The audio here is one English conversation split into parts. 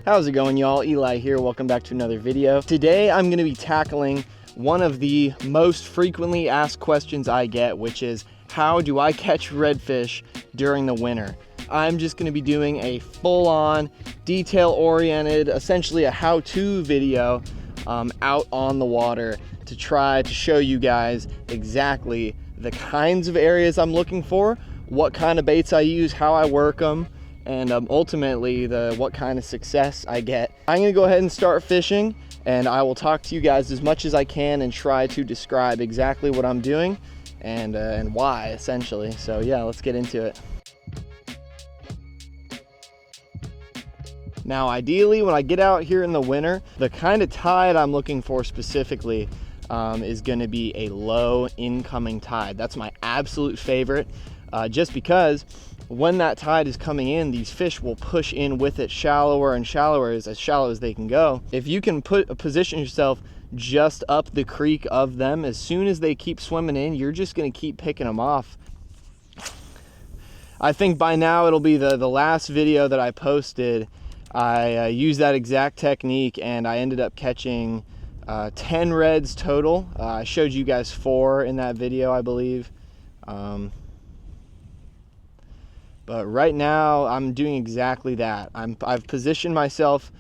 How's it going, y'all? Eli here. Welcome back to another video. Today I'm going to be tackling one of the most frequently asked questions I get, which is how do I catch redfish during the winter? I'm just going to be doing a full-on, detail-oriented, essentially a how-to video out on the water to try to show you guys exactly the kinds of areas I'm looking for, what kind of baits I use, how I work them, and ultimately what kind of success I get. I'm gonna go ahead and start fishing, and I will talk to you guys as much as I can and try to describe exactly what I'm doing and why, essentially. So yeah, let's get into it. Now, ideally, when I get out here in the winter, the kind of tide I'm looking for specifically is gonna be a low incoming tide. That's my absolute favorite, just because when that tide is coming in, these fish will push in with it shallower and shallower, as shallow as they can go. If you can position yourself just up the creek of them, as soon as they keep swimming in, you're just gonna keep picking them off. I think by now it'll be the last video that I posted. I used that exact technique and I ended up catching 10 reds total. I showed you guys 4 in that video, I believe. But right now I'm doing exactly that. I've positioned myself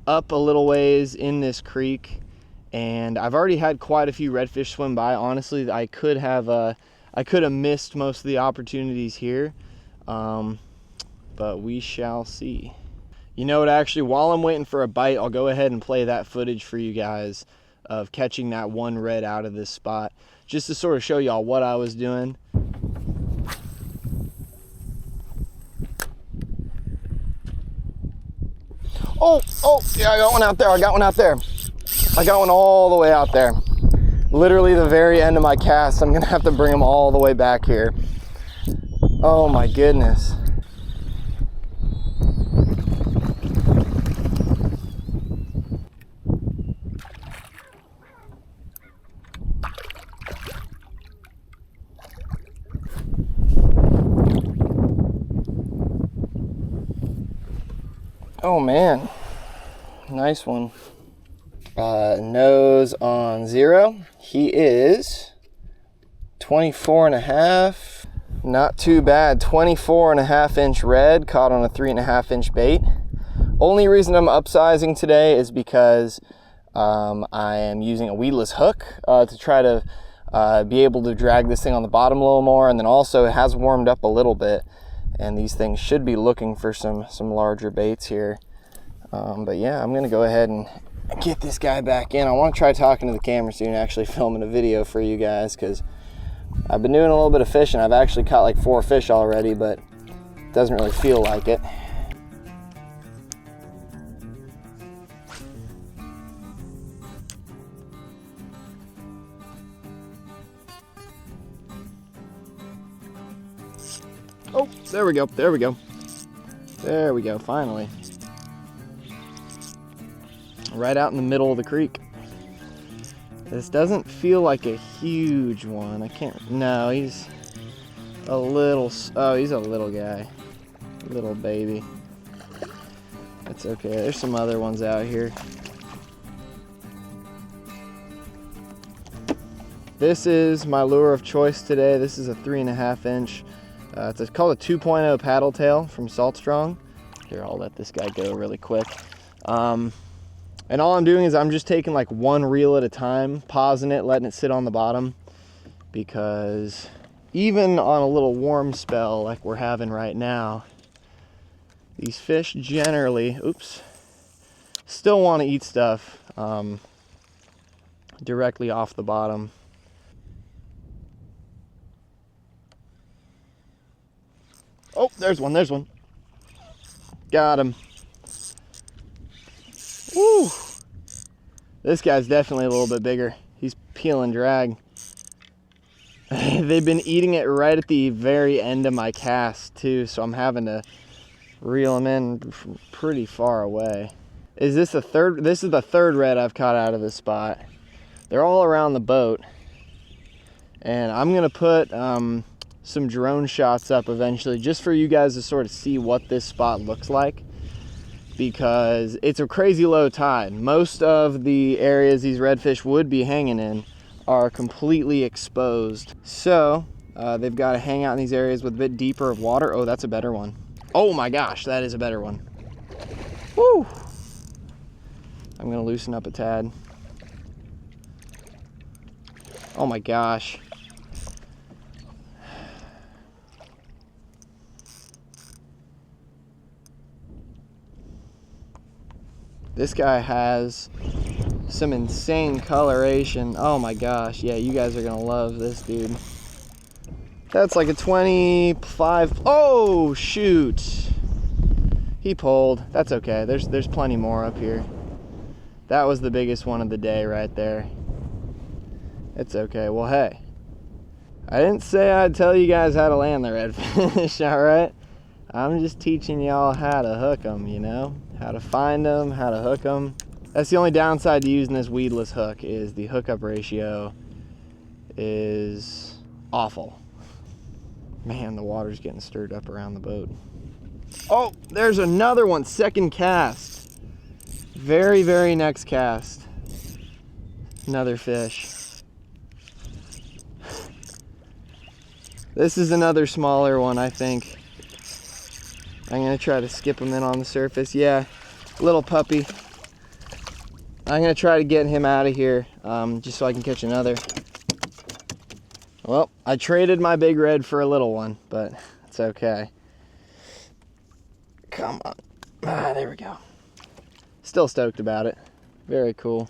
up a little ways in this creek, and I've already had quite a few redfish swim by. Honestly, I could have missed most of the opportunities here, but we shall see. You know what, actually, while I'm waiting for a bite, I'll go ahead and play that footage for you guys of catching that one red out of this spot, just to sort of show y'all what I was doing. Oh, yeah, I got one out there. I got one all the way out there. Literally the very end of my cast. I'm gonna have to bring them all the way back here. Oh my goodness. Oh man, nice one. Nose on 0. He is 24 and a half. Not too bad. 24 and a half inch red, caught on a 3.5 inch bait. Only reason I'm upsizing today is because I am using a weedless hook to try to be able to drag this thing on the bottom a little more, and then also it has warmed up a little bit, and these things should be looking for some larger baits here. But yeah, I'm gonna go ahead and get this guy back in. I want to try talking to the camera soon, actually filming a video for you guys, because I've been doing a little bit of fishing. I've actually caught like 4 fish already, but it doesn't really feel like it. Oh, there we go, finally. Right out in the middle of the creek. This doesn't feel like a huge one. No, he's a little, he's a little guy. Little baby. That's okay, there's some other ones out here. This is my lure of choice today. This is a 3.5 inch. It's called a 2.0 paddle tail from Salt Strong. Here, I'll let this guy go really quick. And all I'm doing is I'm just taking like 1 reel at a time, pausing it, letting it sit on the bottom, because even on a little warm spell like we're having right now, these fish generally, still want to eat stuff directly off the bottom. Oh, there's one. Got him. Woo! This guy's definitely a little bit bigger. He's peeling drag. They've been eating it right at the very end of my cast too, so I'm having to reel them in from pretty far away. Is this the third? This is the 3rd red I've caught out of this spot. They're all around the boat, and I'm gonna put some drone shots up eventually, just for you guys to sort of see what this spot looks like. because it's a crazy low tide. Most of the areas these redfish would be hanging in are completely exposed. So they've got to hang out in these areas with a bit deeper of water. Oh, that's a better one. Oh my gosh, that is a better one. Woo! I'm gonna loosen up a tad. Oh my gosh. This guy has some insane coloration. Oh my gosh, yeah, you guys are gonna love this dude. That's like a 25. Oh shoot, he pulled. That's okay, there's plenty more up here. That was the biggest one of the day right there. It's okay. Well, hey, I didn't say I'd tell you guys how to land the redfish. All right, I'm just teaching y'all how to hook them, you know, how to find them, how to hook them. That's the only downside to using this weedless hook, is the hookup ratio is awful. Man, the water's getting stirred up around the boat. Oh, there's another one. Second cast. Very, very next cast. Another fish. This is another smaller one, I think. I'm gonna try to skip him in on the surface. Yeah, little puppy. I'm gonna try to get him out of here, just so I can catch another. Well, I traded my big red for a little one, but it's okay. Come on. Ah, there we go. Still stoked about it. Very cool.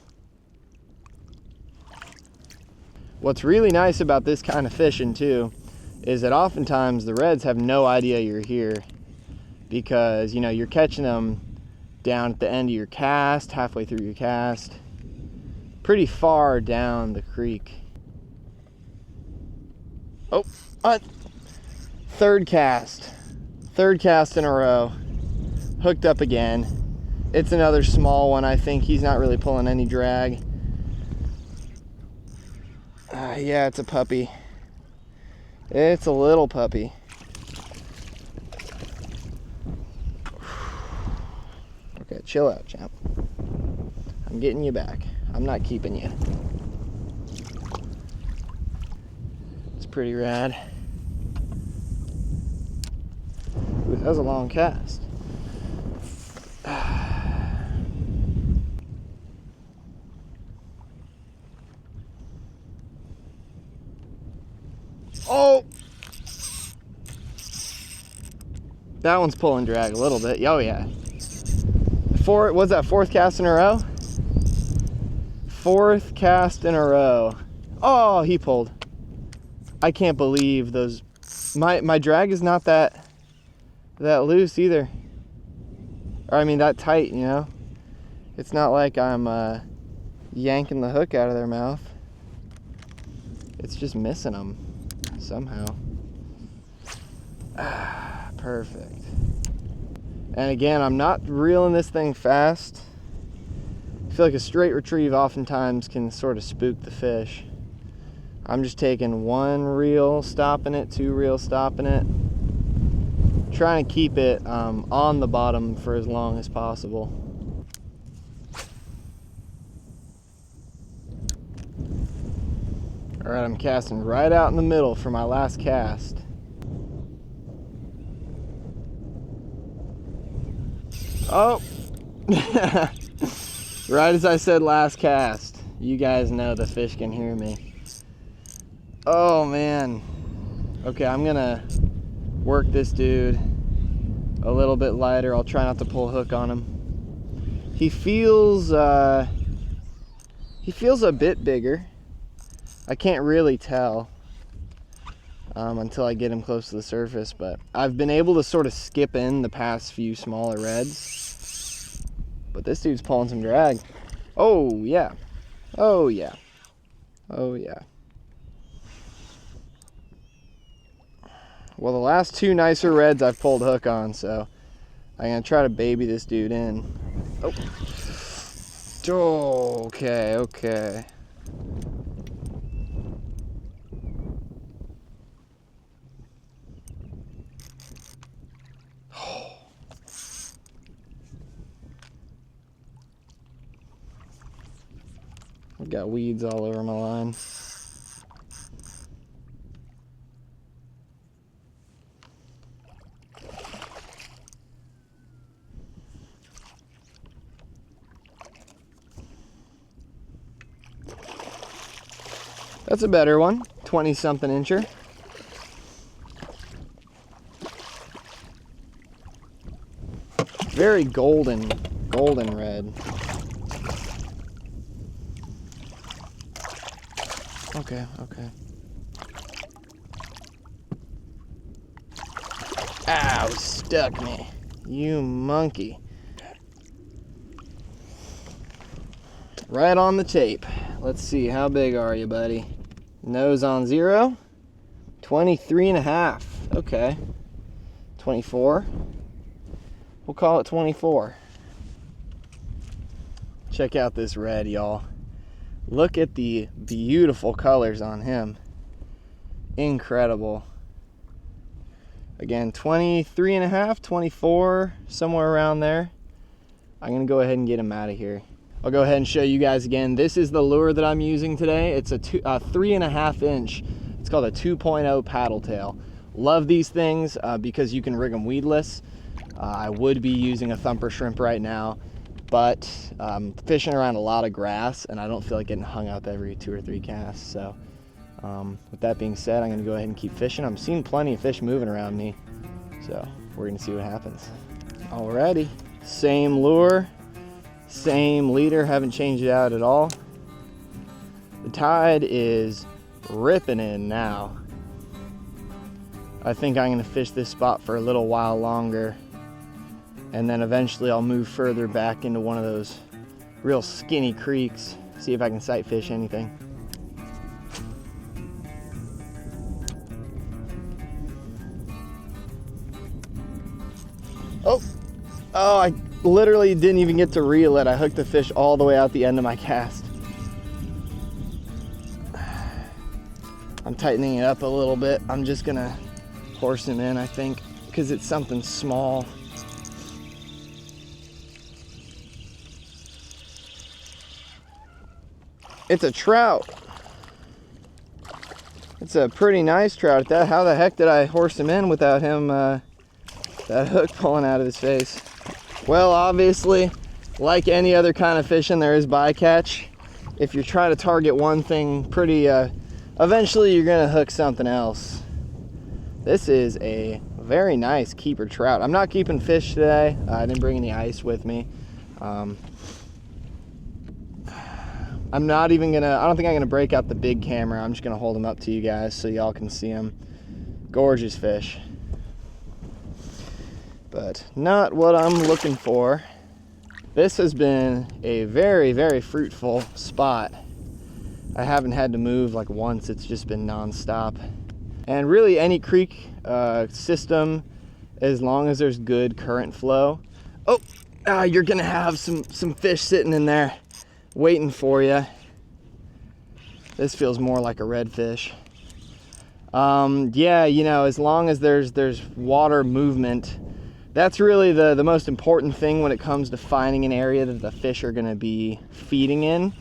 What's really nice about this kind of fishing too is that oftentimes the reds have no idea you're here, because you know you're catching them down at the end of your cast, halfway through your cast, pretty far down the creek. Oh, third cast in a row, hooked up again. It's another small one, I think. He's not really pulling any drag. Yeah, it's a puppy. It's a little puppy. Okay, chill out, champ. I'm getting you back. I'm not keeping you. It's pretty rad. Ooh, that was a long cast. Oh! That one's pulling drag a little bit. Oh yeah. Was that fourth cast in a row? Fourth cast in a row. Oh, he pulled. I can't believe those. My drag is not that loose either. Or I mean that tight, you know? It's not like I'm yanking the hook out of their mouth. It's just missing them somehow. Perfect. And again, I'm not reeling this thing fast. I feel like a straight retrieve oftentimes can sort of spook the fish. I'm just taking one reel, stopping it, two reels, stopping it. Trying to keep it on the bottom for as long as possible. All right, I'm casting right out in the middle for my last cast. Oh, right as I said last cast. You guys know the fish can hear me. Oh man. Okay, I'm gonna work this dude a little bit lighter. I'll try not to pull hook on him. He feels a bit bigger. I can't really tell until I get him close to the surface, but I've been able to sort of skip in the past few smaller reds. But this dude's pulling some drag. Oh yeah. Oh yeah. Oh yeah. Well, the last two nicer reds I've pulled hook on, so I'm gonna try to baby this dude in. Oh. Okay. I've got weeds all over my line. That's a better one, 20-something incher. Very golden red. Okay. Ow, stuck me. You monkey. Right on the tape. Let's see, how big are you, buddy? Nose on 0. 23.5. Okay. 24. We'll call it 24. Check out this red, y'all. Look at the beautiful colors on him. Incredible. Again, 23.5, 24, somewhere around there. I'm gonna go ahead and get him out of here. I'll go ahead and show you guys again. This is the lure that I'm using today. It's a 3.5 inch. It's called a 2.0 paddle tail. Love these things because you can rig them weedless. I would be using a thumper shrimp right now, but I'm fishing around a lot of grass and I don't feel like getting hung up every 2 or 3 casts. So with that being said, I'm gonna go ahead and keep fishing. I'm seeing plenty of fish moving around me, so we're gonna see what happens. Alrighty, same lure, same leader, haven't changed it out at all. The tide is ripping in now. I think I'm gonna fish this spot for a little while longer, and then eventually I'll move further back into one of those real skinny creeks, see if I can sight fish anything. Oh, I literally didn't even get to reel it. I hooked the fish all the way out the end of my cast. I'm tightening it up a little bit. I'm just gonna horse him in, I think, because it's something small. It's a trout. It's a pretty nice trout. How the heck did I horse him in without him, that hook pulling out of his face? Well, obviously, like any other kind of fishing, there is bycatch. If you're trying to target one thing eventually you're gonna hook something else. This is a very nice keeper trout. I'm not keeping fish today. I didn't bring any ice with me. I'm not even gonna, I don't think I'm gonna break out the big camera. I'm just gonna hold them up to you guys so y'all can see them. Gorgeous fish. But not what I'm looking for. This has been a very, very fruitful spot. I haven't had to move like once. It's just been non-stop. And really any creek system, as long as there's good current flow. You're gonna have some fish sitting in there waiting for you. This feels more like a redfish. Yeah, you know, as long as there's water movement, that's really the most important thing when it comes to finding an area that the fish are gonna be feeding in.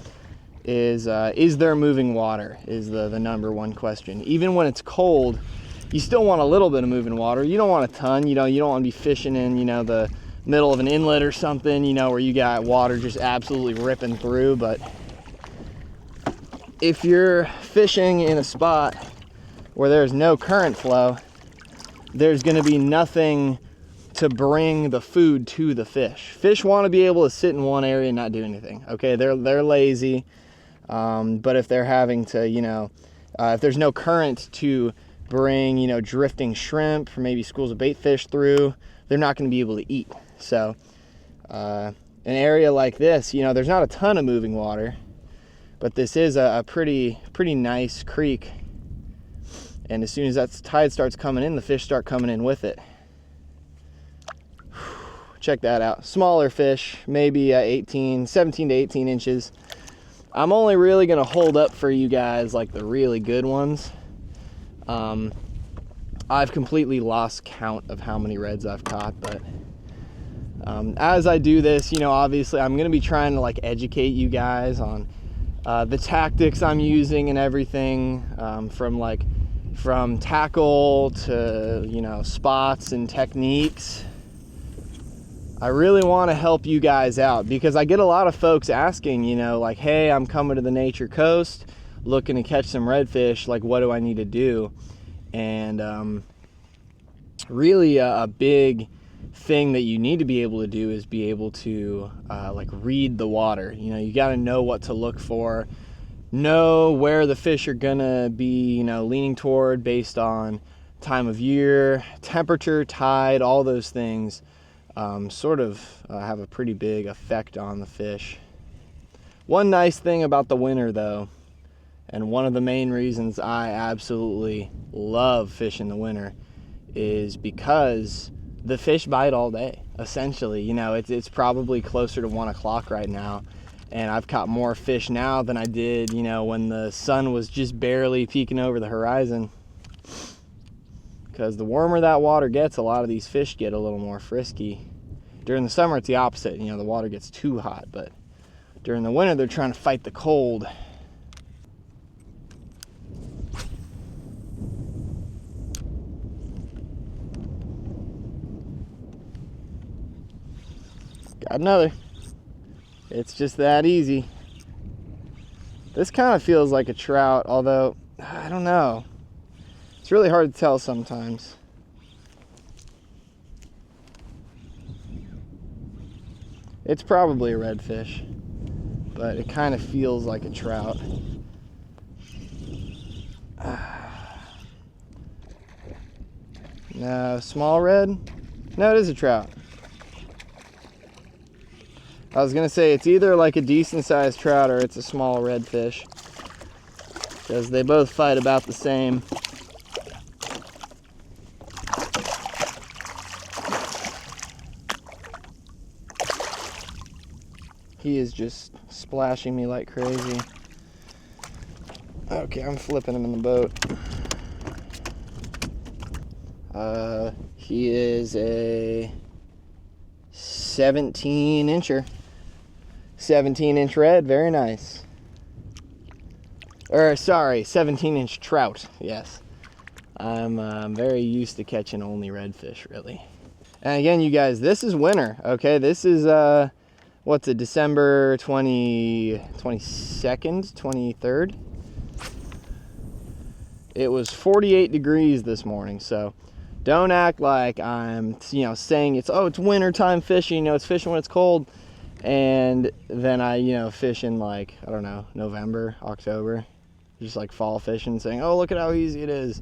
Is there moving water is the number one question. Even when it's cold, you still want a little bit of moving water. You don't want a ton. You don't want to be fishing in, you know, the middle of an inlet or something, you know, where you got water just absolutely ripping through. But if you're fishing in a spot where there's no current flow, there's going to be nothing to bring the food to the fish. Fish want to be able to sit in one area and not do anything. Okay, they're lazy. But if they're having to, you know, if there's no current to bring, you know, drifting shrimp or maybe schools of bait fish through, they're not going to be able to eat. So an area like this, you know, there's not a ton of moving water, but this is a pretty nice creek. And as soon as that tide starts coming in, the fish start coming in with it. Check that out. Smaller fish, maybe 17 to 18 inches. I'm only really gonna hold up for you guys like the really good ones. I've completely lost count of how many reds I've caught, but as I do this, you know, obviously I'm gonna be trying to like educate you guys on the tactics I'm using and everything, from tackle to, you know, spots and techniques. I really want to help you guys out because I get a lot of folks asking, you know, like, hey, I'm coming to the Nature Coast looking to catch some redfish, like, what do I need to do? And really a big thing that you need to be able to do is be able to like read the water. You know, you got to know what to look for, know where the fish are gonna be, you know, leaning toward based on time of year, temperature, tide, all those things sort of have a pretty big effect on the fish. One nice thing about the winter though, and one of the main reasons I absolutely love fishing the winter, is because the fish bite all day, essentially. You know, it's probably closer to 1 o'clock right now, and I've caught more fish now than I did, you know, when the sun was just barely peeking over the horizon. Because the warmer that water gets, a lot of these fish get a little more frisky. During the summer, it's the opposite. You know, the water gets too hot, but during the winter, they're trying to fight the cold. Got another. It's just that easy. This kind of feels like a trout, although I don't know. It's really hard to tell sometimes. It's probably a redfish, but it kind of feels like a trout. No, small red? No, it is a trout. I was gonna say it's either like a decent sized trout or it's a small redfish, because they both fight about the same. He is just splashing me like crazy. Okay, I'm flipping him in the boat. He is a 17-incher. 17-inch red, very nice. Or sorry, 17-inch trout, yes. I'm very used to catching only redfish, really. And again, you guys, this is winter, okay? This is, what's it, December 22nd, 23rd? It was 48 degrees this morning, so don't act like I'm, you know, saying it's wintertime fishing, you know, it's fishing when it's cold. And then I, you know, fish in like, I don't know, November, October, just like fall fishing, saying, oh, look at how easy it is.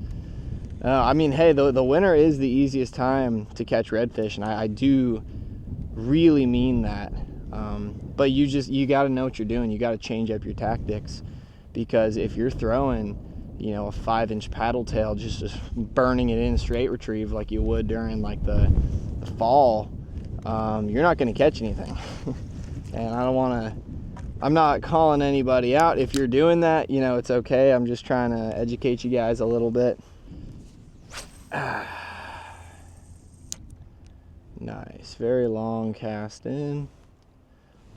I mean, hey, the winter is the easiest time to catch redfish, and I do really mean that. But you got to know what you're doing. You got to change up your tactics, because if you're throwing, you know, a 5-inch paddle tail, just burning it in straight retrieve like you would during like the fall, you're not going to catch anything. And I don't want to, I'm not calling anybody out if you're doing that, you know, it's okay. I'm just trying to educate you guys a little bit. Nice, very long cast in,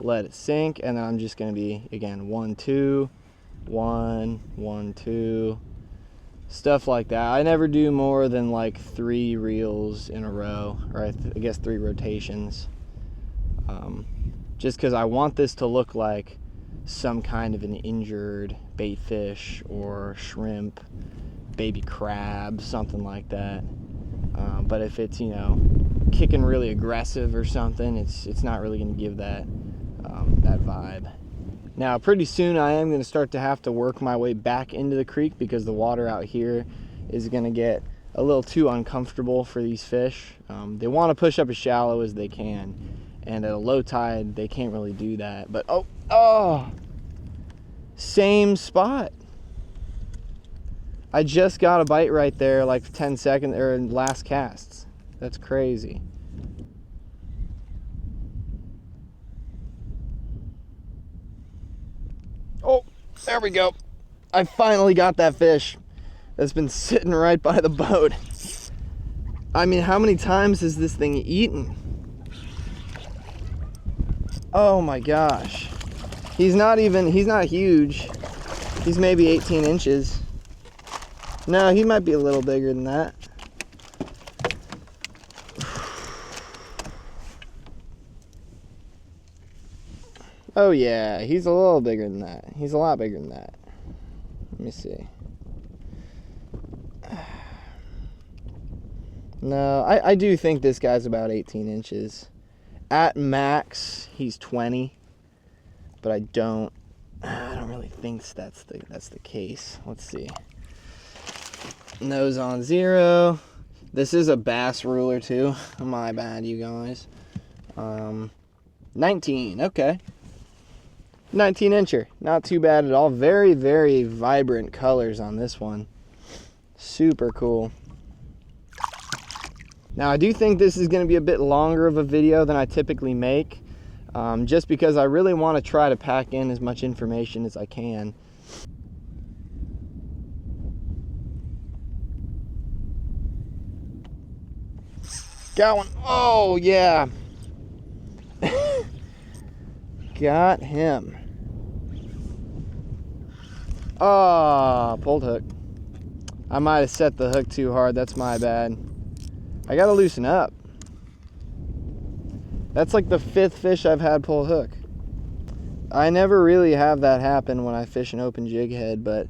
let it sink, and then I'm just going to be, again, 1 2 1 1 2, stuff like that. I never do more than like 3 reels in a row, or I guess 3 rotations, just because I want this to look like some kind of an injured bait fish or shrimp, baby crab, something like that. But if it's, you know, kicking really aggressive or something, it's not really going to give that that vibe. Now, pretty soon I am going to start to have to work my way back into the creek, because the water out here is going to get a little too uncomfortable for these fish. They want to push up as shallow as they can, and at a low tide they can't really do that. But oh, same spot. I just got a bite right there, like 10 seconds or last casts. That's crazy. Oh, there we go. I finally got that fish that's been sitting right by the boat. I mean, how many times has this thing eaten? Oh my gosh. He's not huge. He's maybe 18 inches. No, he might be a little bigger than that. Oh yeah, he's a little bigger than that. He's a lot bigger than that. Let me see. No, I do think this guy's about 18 inches. At max, he's 20. But I don't really think that's the case. Let's see. Nose on 0. This is a bass ruler too. My bad, you guys. 19. Okay. 19 incher. Not too bad at all. Very, very vibrant colors on this one. Super cool. Now I do think this is going to be a bit longer of a video than I typically make. Just because I really want to try to pack in as much information as I can. Got one. Oh, yeah. Got him. Oh, pulled hook. I might have set the hook too hard. That's my bad. I got to loosen up. That's like the 5th fish I've had pull hook. I never really have that happen when I fish an open jig head, but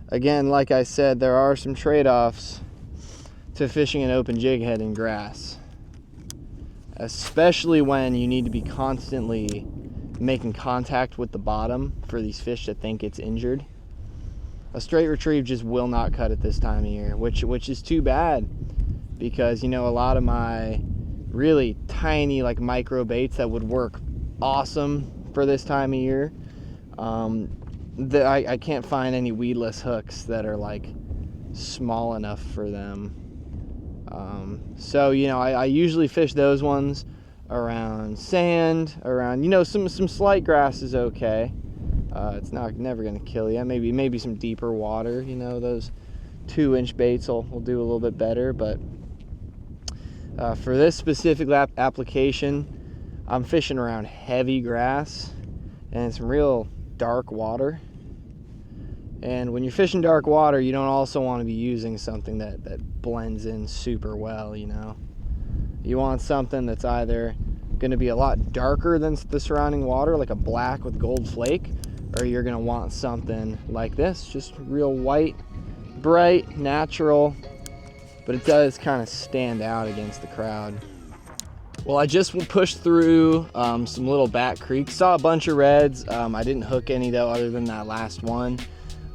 again, like I said, there are some trade-offs to fishing an open jig head in grass, especially when you need to be constantly making contact with the bottom for these fish that think it's injured. A straight retrieve just will not cut it this time of year, which is too bad, because you know, a lot of my really tiny like micro baits that would work awesome for this time of year, I can't find any weedless hooks that are like small enough for them. So you know, I usually fish those ones around sand, around, you know, some slight grass is okay. It's never gonna kill you. Maybe some deeper water, you know, those 2-inch baits will do a little bit better. But for this specific application, I'm fishing around heavy grass and some real dark water. And when you're fishing dark water, you don't also want to be using something that blends in super well, you know. You want something that's either going to be a lot darker than the surrounding water, like a black with gold flake, or you're going to want something like this, just real white, bright, natural, but it does kind of stand out against the crowd. Well, I just pushed through some little back creeks, saw a bunch of reds. I didn't hook any though, other than that last one.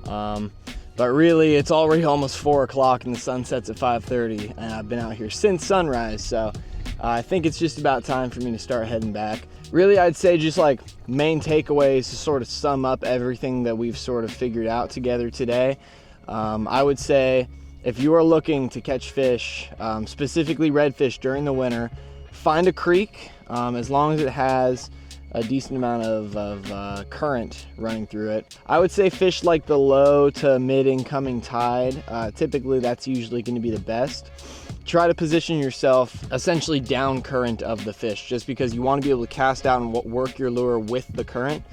But really, it's already almost 4 o'clock and the sun sets at 5:30, and I've been out here since sunrise, so I think it's just about time for me to start heading back. Really, I'd say just like main takeaways to sort of sum up everything that we've sort of figured out together today. I would say if you are looking to catch fish, specifically redfish during the winter, find a creek, as long as it has a decent amount of current running through it. I would say fish like the low to mid incoming tide. Typically that's usually going to be the best. Try to position yourself essentially down current of the fish, just because you want to be able to cast out and work your lure with the current.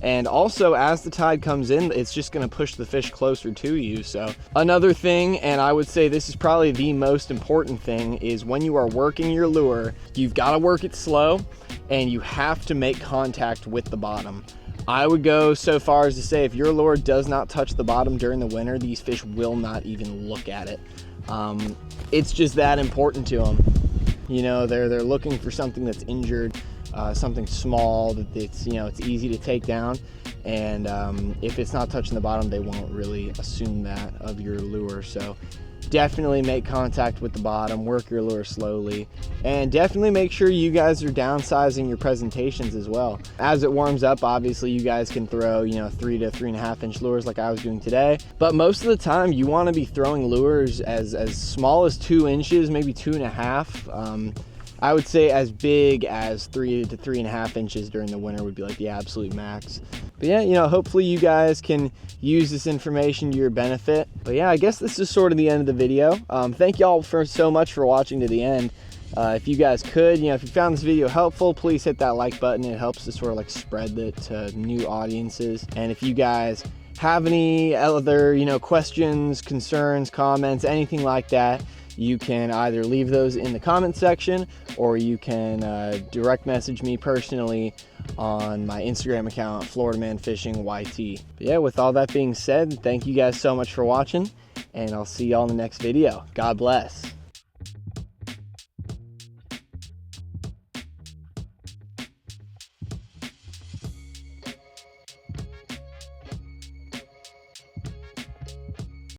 And also, as the tide comes in, it's just going to push the fish closer to you. So another thing, and I would say this is probably the most important thing, is when you are working your lure, you've got to work it slow and you have to make contact with the bottom. I would go so far as to say if your lure does not touch the bottom during the winter, these fish will not even look at it. It's just that important to them. You know, they're looking for something that's injured, something small that it's, you know, it's easy to take down, and if it's not touching the bottom, they won't really assume that of your lure. So definitely make contact with the bottom, work your lure slowly, and definitely make sure you guys are downsizing your presentations as well. As it warms up, obviously you guys can throw, you know, 3 to 3.5 inch lures like I was doing today, but most of the time you want to be throwing lures as small as 2 inches, maybe 2.5. I would say as big as 3 to 3.5 inches during the winter would be like the absolute max. But yeah, you know, hopefully you guys can use this information to your benefit. But yeah, I guess this is sort of the end of the video. Thank y'all so much for watching to the end. If you guys could, if you found this video helpful, please hit that like button. It helps to sort of like spread it to new audiences. And if you guys have any other, questions, concerns, comments, anything like that, you can either leave those in the comment section, or you can direct message me personally on my Instagram account, Florida Man Fishing YT. But yeah, with all that being said, thank you guys so much for watching, and I'll see y'all in the next video. God bless.